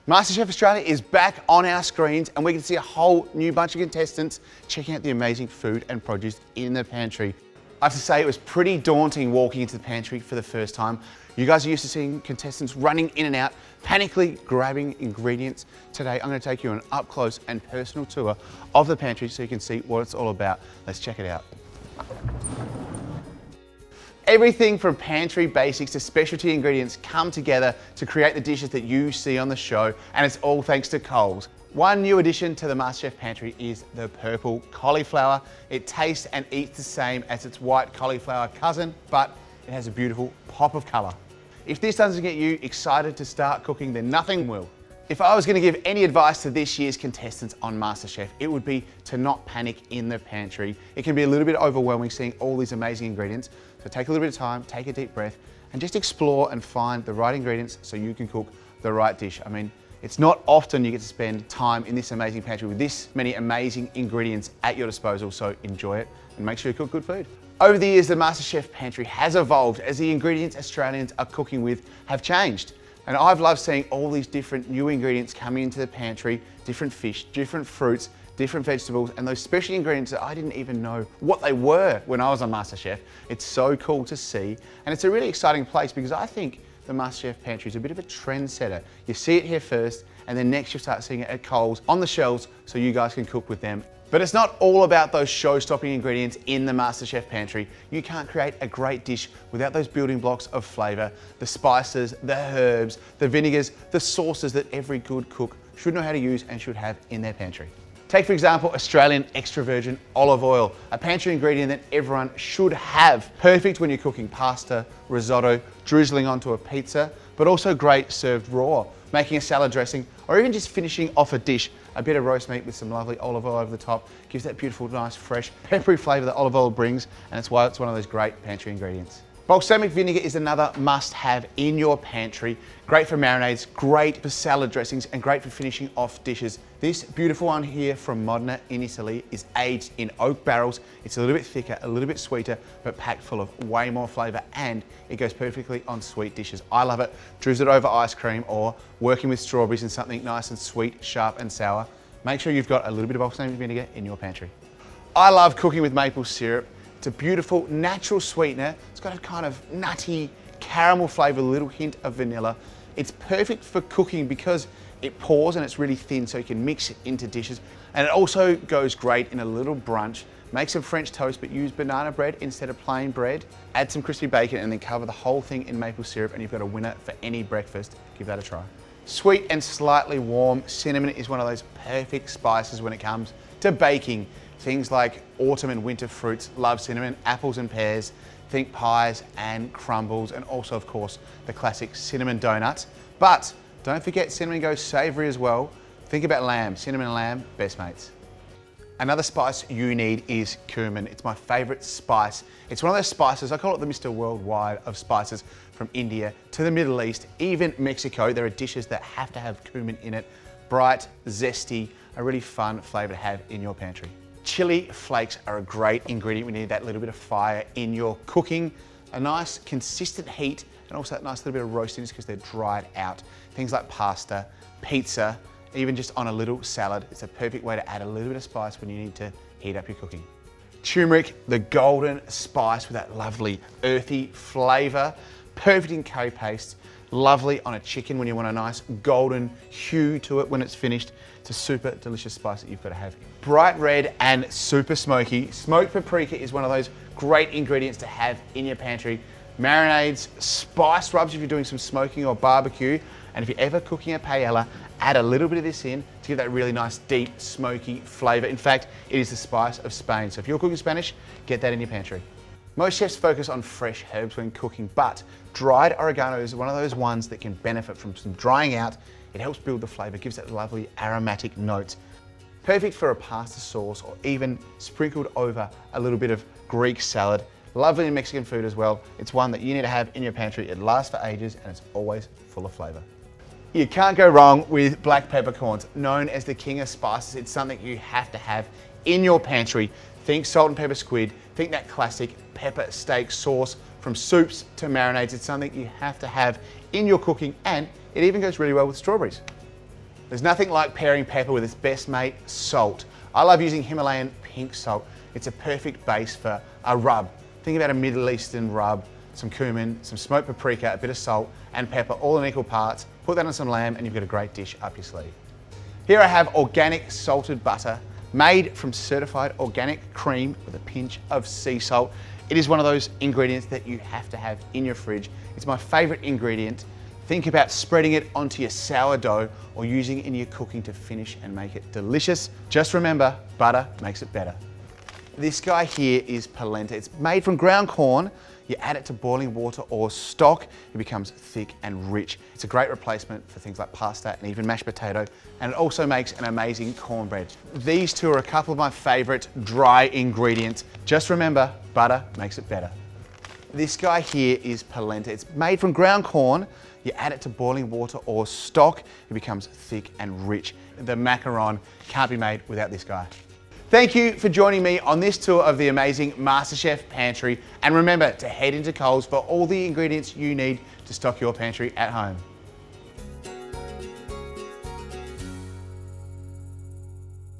MasterChef Australia is back on our screens and we can see a whole new bunch of contestants checking out the amazing food and produce in the pantry. I have to say it was pretty daunting walking into the pantry for the first time. You guys are used to seeing contestants running in and out, panically grabbing ingredients. Today I'm going to take you on an up close and personal tour of the pantry so you can see what it's all about. Let's check it out. Everything from pantry basics to specialty ingredients come together to create the dishes that you see on the show, and it's all thanks to Coles. One new addition to the MasterChef Pantry is the purple cauliflower. It tastes and eats the same as its white cauliflower cousin, but it has a beautiful pop of colour. If this doesn't get you excited to start cooking, then nothing will. If I was going to give any advice to this year's contestants on MasterChef, it would be to not panic in the pantry. It can be a little bit overwhelming seeing all these amazing ingredients, so take a little bit of time, take a deep breath, and just explore and find the right ingredients so you can cook the right dish. I mean, it's not often you get to spend time in this amazing pantry with this many amazing ingredients at your disposal, so enjoy it and make sure you cook good food. Over the years, the MasterChef Pantry has evolved as the ingredients Australians are cooking with have changed. And I've loved seeing all these different new ingredients coming into the pantry, different fish, different fruits, different vegetables, and those special ingredients that I didn't even know what they were when I was on MasterChef. It's so cool to see, and it's a really exciting place because I think the MasterChef Pantry is a bit of a trendsetter. You see it here first, and then next you'll start seeing it at Coles on the shelves so you guys can cook with them. But it's not all about those show-stopping ingredients in the MasterChef Pantry. You can't create a great dish without those building blocks of flavour, the spices, the herbs, the vinegars, the sauces that every good cook should know how to use and should have in their pantry. Take, for example, Australian extra virgin olive oil, a pantry ingredient that everyone should have. Perfect when you're cooking pasta, risotto, drizzling onto a pizza, but also great served raw, making a salad dressing, or even just finishing off a dish. A bit of roast meat with some lovely olive oil over the top gives that beautiful, nice, fresh, peppery flavour that olive oil brings, and it's why it's one of those great pantry ingredients. Balsamic vinegar is another must-have in your pantry. Great for marinades, great for salad dressings, and great for finishing off dishes. This beautiful one here from Modena in Italy is aged in oak barrels. It's a little bit thicker, a little bit sweeter, but packed full of way more flavour, and it goes perfectly on sweet dishes. I love it. Drizzle it over ice cream or working with strawberries and something nice and sweet, sharp and sour. Make sure you've got a little bit of balsamic vinegar in your pantry. I love cooking with maple syrup. It's a beautiful natural sweetener. It's got a kind of nutty caramel flavour, a little hint of vanilla. It's perfect for cooking because it pours and it's really thin so you can mix it into dishes. And it also goes great in a little brunch. Make some French toast but use banana bread instead of plain bread. Add some crispy bacon and then cover the whole thing in maple syrup and you've got a winner for any breakfast. Give that a try. Sweet and slightly warm, cinnamon is one of those perfect spices when it comes to baking. Things like autumn and winter fruits love cinnamon, apples and pears, think pies and crumbles, and also of course the classic cinnamon donuts. But don't forget cinnamon goes savoury as well. Think about lamb, cinnamon and lamb, best mates. Another spice you need is cumin. It's my favourite spice. It's one of those spices, I call it the Mr. Worldwide of spices, from India to the Middle East, even Mexico. There are dishes that have to have cumin in it. Bright, zesty, a really fun flavour to have in your pantry. Chili flakes are a great ingredient. We need that little bit of fire in your cooking, a nice consistent heat, and also that nice little bit of roastiness because they're dried out. Things like pasta, pizza, even just on a little salad. It's a perfect way to add a little bit of spice when you need to heat up your cooking. Turmeric, the golden spice with that lovely earthy flavour. Perfect in curry paste. Lovely on a chicken when you want a nice golden hue to it when it's finished. It's a super delicious spice that you've got to have. Bright red and super smoky. Smoked paprika is one of those great ingredients to have in your pantry. Marinades, spice rubs if you're doing some smoking or barbecue. And if you're ever cooking a paella, add a little bit of this in to give that really nice, deep, smoky flavour. In fact, it is the spice of Spain. So if you're cooking Spanish, get that in your pantry. Most chefs focus on fresh herbs when cooking, but dried oregano is one of those ones that can benefit from some drying out. It helps build the flavour, gives that lovely aromatic note. Perfect for a pasta sauce or even sprinkled over a little bit of Greek salad. Lovely in Mexican food as well. It's one that you need to have in your pantry. It lasts for ages and it's always full of flavour. You can't go wrong with black peppercorns. Known as the king of spices, it's something you have to have in your pantry. Think salt and pepper squid, think that classic pepper steak sauce. From soups to marinades, it's something you have to have in your cooking, and it even goes really well with strawberries. There's nothing like pairing pepper with its best mate, salt. I love using Himalayan pink salt. It's a perfect base for a rub. Think about a Middle Eastern rub, some cumin, some smoked paprika, a bit of salt and pepper, all in equal parts. Put that on some lamb and you've got a great dish up your sleeve. Here I have organic salted butter made from certified organic cream with a pinch of sea salt. It is one of those ingredients that you have to have in your fridge. It's my favorite ingredient. Think about spreading it onto your sourdough or using it in your cooking to finish and make it delicious. Just remember, butter makes it better. This guy here is polenta. It's made from ground corn. You add it to boiling water or stock, it becomes thick and rich. It's a great replacement for things like pasta and even mashed potato, and it also makes an amazing cornbread. These two are a couple of my favorite dry ingredients. Just remember, butter makes it better. This guy here is polenta. It's made from ground corn. You add it to boiling water or stock, it becomes thick and rich. The macaron can't be made without this guy. Thank you for joining me on this tour of the amazing MasterChef Pantry. And remember to head into Coles for all the ingredients you need to stock your pantry at home.